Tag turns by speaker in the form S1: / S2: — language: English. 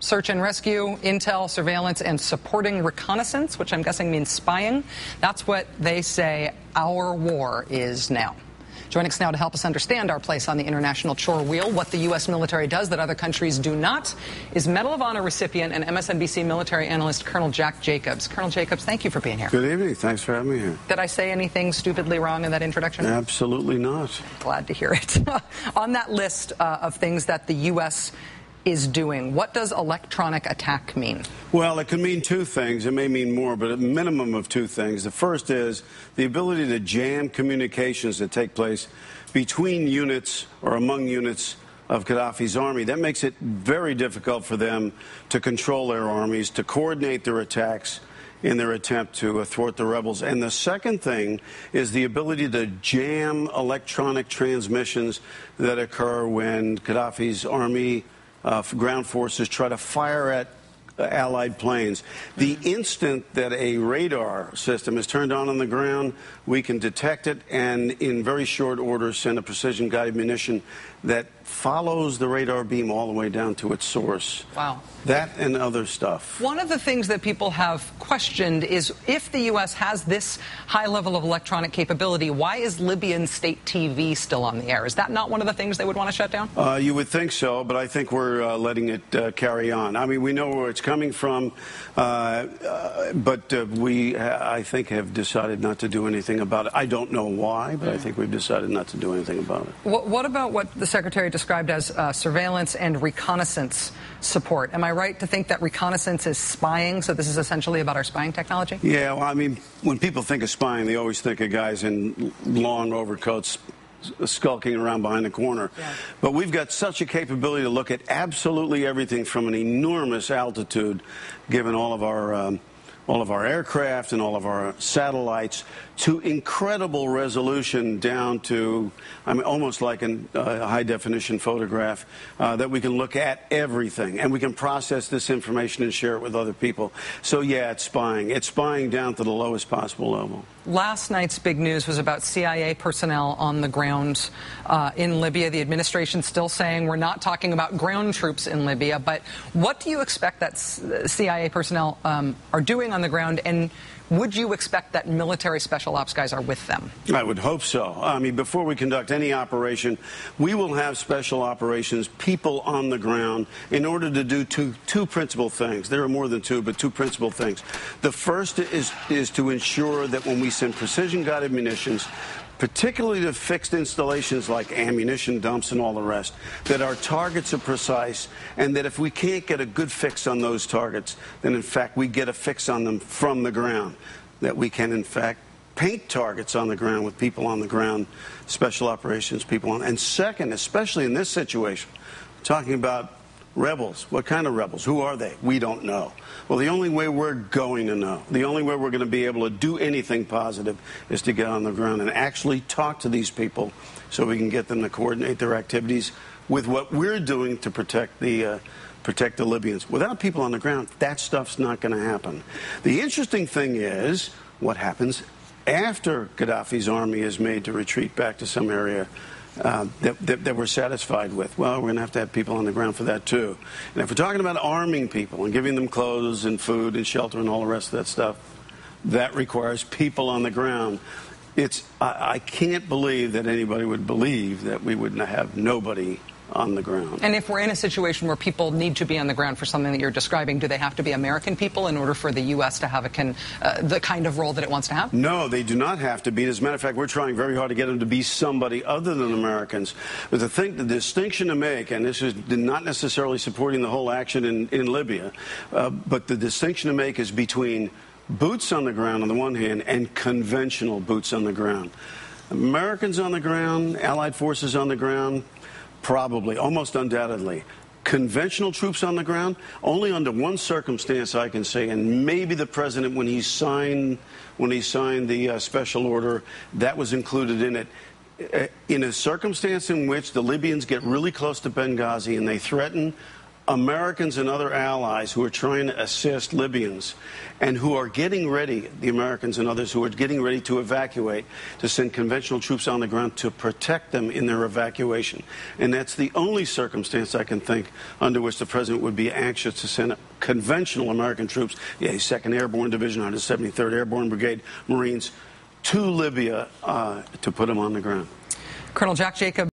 S1: search and rescue, intel, surveillance, and supporting reconnaissance, which I'm guessing means spying. That's what they say our war is now. Joining us now to help us understand our place on the international chore wheel, what the U.S. military does that other countries do not, is Medal of Honor recipient and MSNBC military analyst Colonel Jack Jacobs. Colonel Jacobs, thank you for being here.
S2: Good evening. Thanks for having me here.
S1: Did I say anything stupidly wrong in that introduction?
S2: Absolutely not.
S1: Glad to hear it. On that list of things that the U.S. is doing, what does electronic attack mean?
S2: Well, it can mean two things. It may mean more, but a minimum of two things. The first is the ability to jam communications that take place between units or among units of Gaddafi's army. That makes it very difficult for them to control their armies, to coordinate their attacks in their attempt to thwart the rebels. And the second thing is the ability to jam electronic transmissions that occur when Gaddafi's army ground forces try to fire at Allied planes. The instant that a radar system is turned on the ground, we can detect it and in very short order send a precision-guided munition that follows the radar beam all the way down to its source.
S1: Wow.
S2: That and other stuff.
S1: One of the things that people have questioned is if the U.S. has this high level of electronic capability, why is Libyan state TV still on the air? Is that not one of the things they would want to shut down?
S2: You would think so, but I think we're letting it carry on. I mean, we know where it's coming from, but we, I think, have decided not to do anything about it. I don't know why, but I think we've decided not to do anything about it.
S1: What about what the Secretary described as surveillance and reconnaissance support? Am I right to think that reconnaissance is spying, so this is essentially about our spying technology?
S2: Yeah, well, I mean, when people think of spying, they always think of guys in long overcoats skulking around behind the corner. Yeah. But we've got such a capability to look at absolutely everything from an enormous altitude, given all of our aircraft and all of our satellites, to incredible resolution down to, I mean, almost like a high-definition photograph, that we can look at everything. And we can process this information and share it with other people. So, yeah, it's spying. It's spying down to the lowest possible level.
S1: Last night's big news was about CIA personnel on the ground in Libya. The administration's still saying we're not talking about ground troops in Libya. But what do you expect that CIA personnel are doing on the ground, and would you expect that military special ops guys are with them?
S2: I would hope so. I mean, before we conduct any operation, we will have special operations people on the ground in order to do two principal things. There are more than two, but two principal things. The first is to ensure that when we send precision-guided munitions, particularly to fixed installations like ammunition dumps and all the rest, that our targets are precise, and that if we can't get a good fix on those targets, then in fact we get a fix on them from the ground, that we can in fact paint targets on the ground with people on the ground, special operations people on. And second, especially in this situation, talking about rebels. What kind of rebels? Who are they? We don't know. Well, the only way we're going to know, the only way we're going to be able to do anything positive is to get on the ground and actually talk to these people so we can get them to coordinate their activities with what we're doing to protect the Libyans. Without people on the ground, that stuff's not going to happen. The interesting thing is what happens after Gaddafi's army is made to retreat back to some area that we're satisfied with. Well, we're going to have people on the ground for that, too. And if we're talking about arming people and giving them clothes and food and shelter and all the rest of that stuff, that requires people on the ground. I can't believe that anybody would believe that we would have nobody on the ground.
S1: And if we're in a situation where people need to be on the ground for something that you're describing, do they have to be American people in order for the U.S. to have the kind of role that it wants to have?
S2: No, they do not have to be. As a matter of fact, we're trying very hard to get them to be somebody other than Americans. But the distinction to make, and this is not necessarily supporting the whole action in Libya, but the distinction to make is between boots on the ground on the one hand and conventional boots on the ground. Americans on the ground, Allied forces on the ground, probably, almost undoubtedly. Conventional troops on the ground, only under one circumstance I can say, and maybe the president, when he signed the special order, that was included in it. In a circumstance in which the Libyans get really close to Benghazi and they threaten Americans and other allies who are trying to assist Libyans and who are getting ready, the Americans and others who are getting ready to evacuate, to send conventional troops on the ground to protect them in their evacuation. And that's the only circumstance I can think under which the president would be anxious to send conventional American troops, the 2nd Airborne Division, 173rd Airborne Brigade, Marines, to Libya to put them on the ground.
S1: Colonel Jack Jacob.